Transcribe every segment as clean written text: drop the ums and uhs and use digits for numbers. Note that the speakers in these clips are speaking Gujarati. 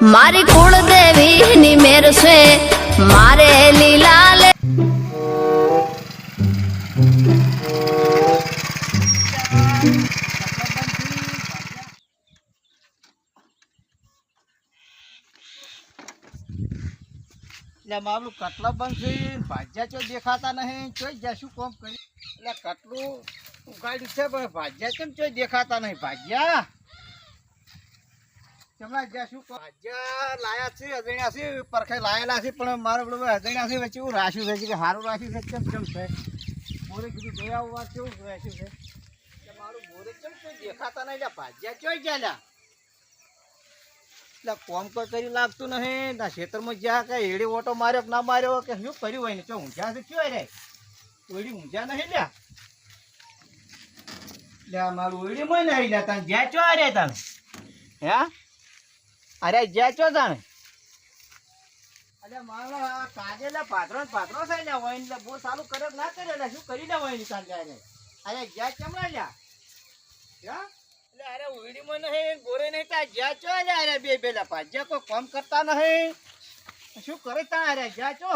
મારી કુળદેવી ની મેર છે મારે લીલા લે મારું કટલા બંધ છે ભાજ્યા ચો દેખાતા નહીં ચોઈ જશું કોમ કરી એટલે કટલું ઉગાડ્યું છે પણ ભાજ્યા કેમ ચોઈ દેખાતા નહીં ભાજ્યા ચમડા જશું ભાજ્યા લાયા છે અજણ્યા છે પરખે લાયેલા છે પણ મારે બધું અજણ્યા છે વચ્ચે એવું રાખ્યું છે કે સારું રાખ્યું છે કેમ કેમ છે બોરે કીધું જોયા વાર કેવું રાખ્યું છે એટલે મારું બોરે કેમ ચોઈ દેખાતા નહીં એટલે ભાજ્યા ચોઈ ગયા એટલે કોમ કોઈ કર્યું લાગતું નહીં ના ખેતરમાં જ્યાં કે એડી ઓટો માર્યો કે ના માર્યો કે શું કર્યું હોય ને તો ઊંઝા છે કયો રે ઓડી ઊંઝા નહીં લ્યા મારું ઓડીમાં નહીં લ્યા તને જ્યાં ચો અરે તને હે અરે જ્યાં ચો તને અરે મારો કાજે પાત્રો પાત્રો થાય લ્યા હોય ને બહુ સારું કર્યો ના કર્યો લ્યા શું કરી લે હોય ને તને ત્યારે અરે જ્યાં ચમડા લ્યા અરે ઉડીમાં નહીં ગોરે નહીં તા જ્યાં ચો અરે બે પેલા પાજ્યા કોઈ કામ કરતા નહીં શું કરે તા અરે જ્યાં ચો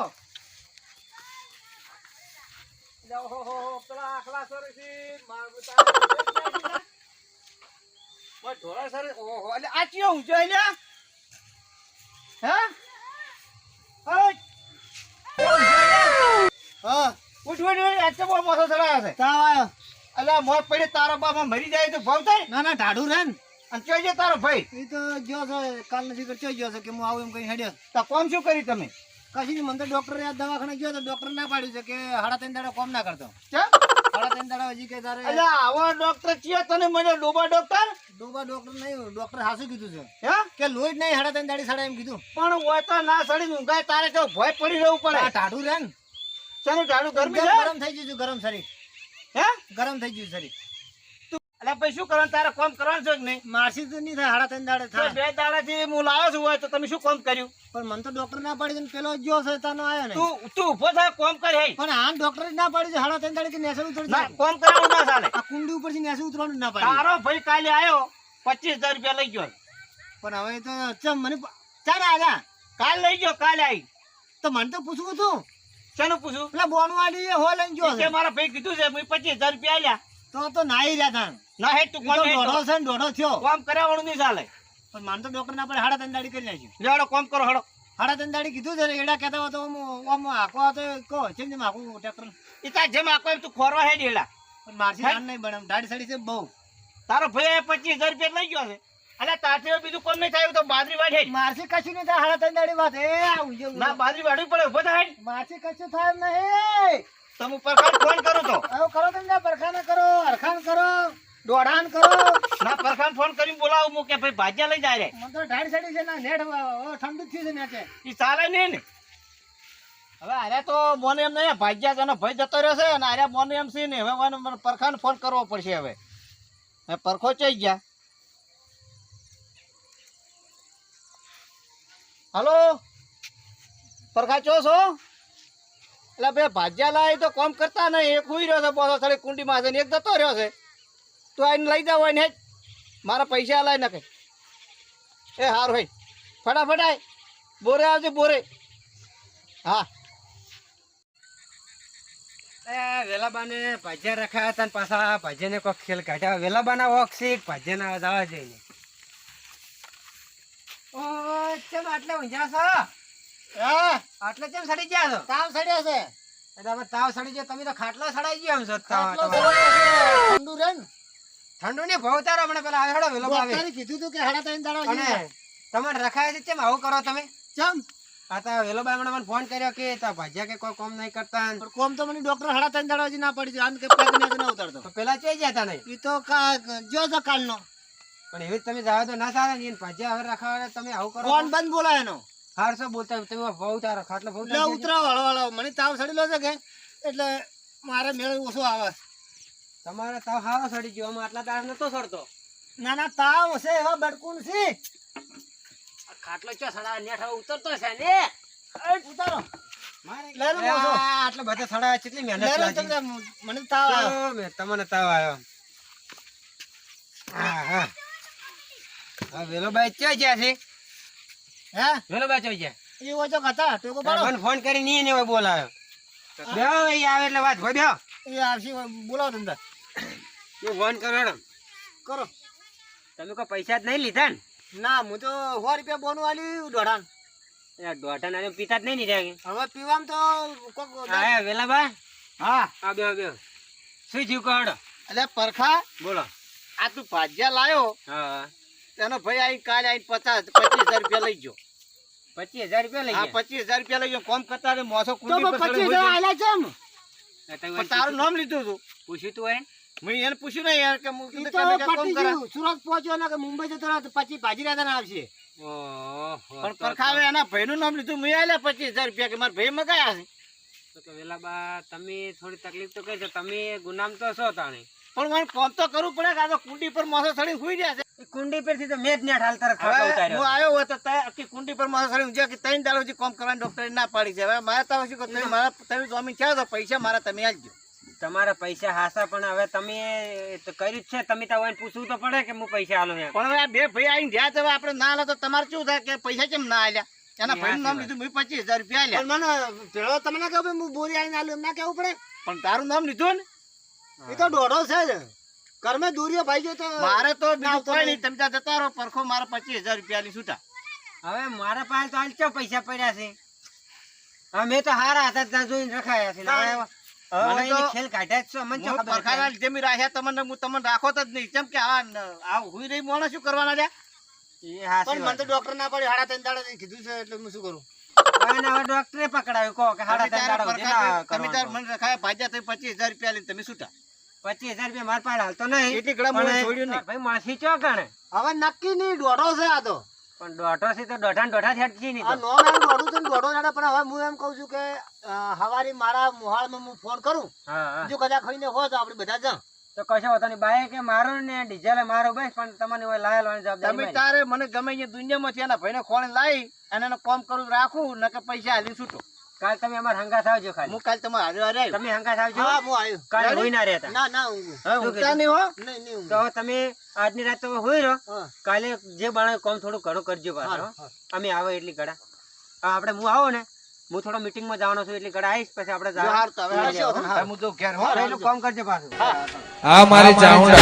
ઓહો પેલા આખલા સર છે ઢોળા સર ઓહો એટલે આ ચિયો ઊંચો એટલે હે હા ઉઠ આટલો બહુ મોટો ચડાયા છે તાવ આવ્યો અલા મોત પડે તારો બાપા મરી જાય તો ભાવ થાય ના ના ઢાઢું રે ને અને ચોઈ જાય તારો ભાઈ એ તો જો છે કાલ નથી ચોઈ ગયો છે કે હું આવું એમ કઈ હેડ્યો તો કોમ શું કરી તમે કશી નહીં મને તો ડોક્ટર દવાખાને ગયો તો ડોક્ટર ના પાડ્યું છે કે 3.5 દાડા કોમ ના કરતો 3.5 દાડા હજી કે તારે અલા આવો ડોક્ટર ચિયા તને મને ડોબા ડોક્ટર નહીં ડોક્ટર હાસુ કીધું છે હે કે લોહી નહીં 3.5 દાડી સડે એમ કીધું પણ હોય તો ના સડી ઊંઘાય તારે તો ભય પડી રહેવું પડે આ ઢાઢું રે ને ચાલો ઢાઢું ગરમ થઈ ગયું ગરમ શરીર હે ગરમ થઈ ગયું શરીર એટલે પછી શું કરવાનું તારે કોમ કરવાનું છે કે નહીં મારસી તો નહીં થાય 3.5 દાડે થાય 2 દાડાથી હું લાવ્યો છું હોય તો તમે શું કોમ કર્યું પણ મને તો ડોક્ટર ના પાડી પેલો જો છે તાનો આયો ને તું ઉભો થાય કોમ કર હે પણ આ ડોક્ટર ના પાડી છે 3.5 દાડે કે નેસે ઉતર ના કોમ કરવાનું ના ચાલે આ કુંડી ઉપર થી નેસે ઉતરવાનું ના પાડી તારો ભાઈ કાલે આયો 25000 રૂપિયા લઈ ગયો પણ હવે તો ચમ મને ચાલ આજા કાલ લઈ ગયો કાલે આવી તો મને તો પૂછવું તું ચાલો પૂછું પેલા બોનું આડી હો લઈને જો કે મારા ભાઈ કીધું છે મેં 25000 રૂપિયા આલ્યા તો નાઈ રહ્યા તા ના હે તું કોણ દોઢો છે ને દોઢો થયો કામ કરાવવાનું નહીં ચાલે પણ મને તો ડોક્ટર ના પડે 3.5 દાડી કરી નાખ્યું લેડો કામ કરો હડો 3.5 દાડી કીધું છે એડા કહેતા હોય તો ઓમ આકો તો કહો છે ને આકું ટ્રેક્ટર ઈ તા જેમ આકો એમ તું ખોરવા હે ડેલા પણ મારથી આન નહીં બને દાડી સડી છે બહુ તારો ભાઈ 25000 રૂપિયા લઈ ગયો છે અલે તારથી બીજું કોમ નહીં થાય તો બાદરી વાડે મારથી કશું નહીં થાય 3.5 દાડી વાત એ આવું ના બાદરી વાડવી પડે ઉભો થાય મારથી કશું થાય નહીં તમે પરખાન ફોન કરો તો આવો કરો તમે પરખાન કરો અરખાન કરો દોડાન કરો ના પરખાન ફોન કરીને બોલાવું મુ કે ભાઈ ભાજ્યા લઈ જાય રે મને તો ઢાડ સડી છે ના નેડ ઠંડુ થયું છે નાચે ઈ ચાલે નહીં ને હવે આરે તો મોને એમ નહીં ભાજ્યા જનો ભાઈ જતો રહ્યો છે અને આરે મોને એમ છે ને હવે મને પરખાન ફોન કરવો પડશે હવે પરખો ચઈ ગયા હલો પરખા ચો છો એટલે બે ભાજ્યા લાય તો કોમ કરતા નહીં એક હુઈ રહ્યો છે બોલો થોડી કુંડીમાં છે ને એક જતો રહ્યો છે તો આઈને લઈ જાવ હોય ને મારા પૈસા લાય નાખે એ હાર હોય ફટાફટ આય બોરે આવજે બોરે હા વેલાબાને ભાજ્યા રખાયા હતા ને પાછા ભાજ્યાને કોઈ ખેલ કાઢ્યા વેલાબાના વોક સીટ ભાજ્યાના જવા જઈને કેમ આટલે ઊંઝા છો આટલે કેમ સડી ગયા છો તાવ સડ્યો છે એટલે તાવ સડી ગયો તમે તો ખાટલો સડાઈ ગયા છો ઠંડુ રે ને ઠંડુ ને ભાવ તારો મને પેલા આવે હેડો વેલો આવે કીધું તું કે 3.5 દાડા અને તમારે રખાય છે કેમ આવું કરો તમે ચમ આ તા વેલો બાઈ મને ફોન કર્યો કે તા ભાજ્યા કે કોઈ કોમ નહીં કરતા પણ કોમ તો મને ડોક્ટર 3.5 દાડા હજી ના પડી આન કે પગ ને ના ઉતારતો તો પેલા ચઈ ગયા તા નહીં ઈ તો જો તો કાલનો પણ એવી તમે જાવ તો ના સારા ને ભાજ્યા હવે રખાવા તમે આવું કરો કોણ બંધ બોલાય એનો હારસો બોલતા તમે ભાવ તારો ખાટલો ભાવ લે ઉતરાવ હળવાળો મને તાવ સડીલો છે કે એટલે મારે મેળ ઓછો આવે તમારે તાવ હારો સડી ગયો આમાં આટલા તાર નતો સડતો ના ના તાવ છે એવા બડકુન છે ખાટલો ચો સડા નેઠા ઉતરતો છે ને ઉતારો મારે લે લો આટલા બધા સડા કેટલી મહેનત લાગી મને તાવ આવ્યો મે તમને તાવ આવ્યો હા હા આ વેલો ભાઈ ક્યાં ગયા છે હે વેલો બાચો છે એ ઓછો હતા ટેકો પાડો મને ફોન કરી ની ને બોલાયો બેહો એ આવે એટલે વાત હોય બેહો એ આવશે બોલાવો ધંધા હું ફોન કરો કરો તમે કોઈ પૈસા જ નહીં લીધા ને ના હું તો 100 રૂપિયા બોનું આલી દોઢાન દોઢા ના પીતા જ નહીં લીધા હવે પીવામ તો કોક હા વેલા બા હા આ બેહો શું થયું કહો એટલે પરખા બોલો આ તું ભાજ્યા લાયો હા તેનો ભાઈ આઈ કાલે આઈ 25,000 રૂપિયા લઈ ગયો 25,000 રૂપિયા લઈ હા ગયા 25,000 રૂપિયા લઈ ગયો કોમ કરતા રે મોસો તો કુંડી પર 25,000 આલ્યા ચમ પણ તારું નામ લીધું તું પૂછ્યું તું એ મેં એને પૂછ્યું ને યાર કે હું ઈ કીધું તો કે કોમ પટી કરે ગયું. સુરત પહોંચ્યો ને કે મુંબઈ જતો રહ્યો તો પછી ભાજી રાધા ના આવશે ઓહો પણ પરખાવે એના ભાઈનું નામ લીધું મેં આલ્યા 25,000 રૂપિયા કે મારા ભાઈ મગાયા છે તો વેલા બા તમે થોડી તકલીફ તો કઈ તમે ગુનામ તો છો તાણે પણ મને કોમ તો કરવું પડે કે આ તો કુંડી પર મોસો ચડી સુઈ રહ્યા છે એ કુંડી પરથી તો મેં જ નેટ હાલ તરફ હવે હું ઉતાર્યો આવ્યો હોય તો આખી કુંડી પર મોસો ચડી ઊંઝા કે 3 દાડો સુધી કોમ કરવાની ડોક્ટરે ના પાડી છે હવે મારે તો શું કહું મારા તમે સ્વામી છે તો પૈસા મારા તમે આલજો તમારા પૈસા હાસા પણ હવે તમે તો કર્યું જ છે તમે તો હવે પૂછવું તો પડે કે હું પૈસા આલું એમ પણ હવે આ બે ભાઈ આવીને ગયા તો હવે આપણે ના આલો તો તમારે શું થાય કે પૈસા કેમ ના આલ્યા એના ભાઈનું નામ લીધું મેં 25,000 રૂપિયા આલ્યા પણ મને ભેળો તમને કહું ભાઈ હું બોરી આવીને આલું એમ ના કહેવું પડે પણ તારું નામ લીધું ને એ તો દોઢો છે જ કર્મે દૂરીઓ ભાઈ જો તો મારે તો બીજું કોઈ નહીં તમે ત્યાં જતા રહો પરખો મારા 25,000 રૂપિયા ની છૂટા હવે મારા પાસે તો હાલ ચો પૈસા પડ્યા છે હવે મેં તો હારા હતા ત્યાં જોઈને રખાયા છે ને હવે મને તો- એની ખેલ કાઢ્યા જ છો મને શું હું ખબર પરખાના લીધે મેં રાખ્યા તમને હું તમને રાખો તો જ નહીં કેમ કે આ હુઈ રહી મોણા શું કરવાના છે એ હાસી પણ મને તો ડોક્ટર ના પડે 3.5 દાડા કીધું છે એટલે હું શું કરું વાત. હવે હવે ડોક્ટરે પકડાયું કહો કે હાડા ત્રણ દાડા સુધી ના તમે તાર કરવાનું. મને રખાયા ભાજ્યા તો 25,000 રૂપિયા લઈને તમે છૂટા 25,000 રૂપિયા મારા પાસે હાલ તો નહીં એટલી ઘડા મને પણ છોડ્યું નહીં. ભાઈ મળશી ચો ગણે હવે નક્કી નહીં દોઢો છે આ તો પણ દોઢો છે તો દોઢા ને દોઢા થયા નહીં આ તો નોમ એમ દોઢું છે ને દોઢો દાડા પણ હવે હું એમ કહું છું કે હવારી મારા મોહાળમાં હું ફોન કરું હા હા જો કદાચ ખાઈને હોય તો આપણે બધા જા તો કશો હોતો નહીં બાય કે મારો ને ડીઝલ મારો બસ પણ તમને હોય લાયેલ વાળી તમે જવાબદારી તારે મને ગમે અહીંયા દુનિયામાંથી એના ભાઈને ખોળે લાવી અને એનો કોમ કરું રાખું નકે પૈસા હાલી છૂટો કાલ તમે અમારા હંગાથ આવજો ખાલી હું કાલ તમારે હારે હારે આવ્યો. તમે હંગાથ આવજો હા હું આવ્યો કાલ હોય ના રહેતા ના ના ઊંઘું હવે ઊંઘતા નહીં હો નહીં નહીં તો ઊંઘું તમે આજની રાત તો હોય રહો હા કાલે જે બાણે કોમ થોડું ઘણું કરજો પાછો હા. અમે આવે એટલી ઘડા આપણે હું આવો ને હું થોડો મીટિંગમાં જવાનો છું એટલી ઘડા આવીશ પછી આપણે જો હાર તો હવે જવાનું. હારશો. હવે હું તો ઘેર હો એટલું કામ કરજો પાછું આ મારી ચાઉંડ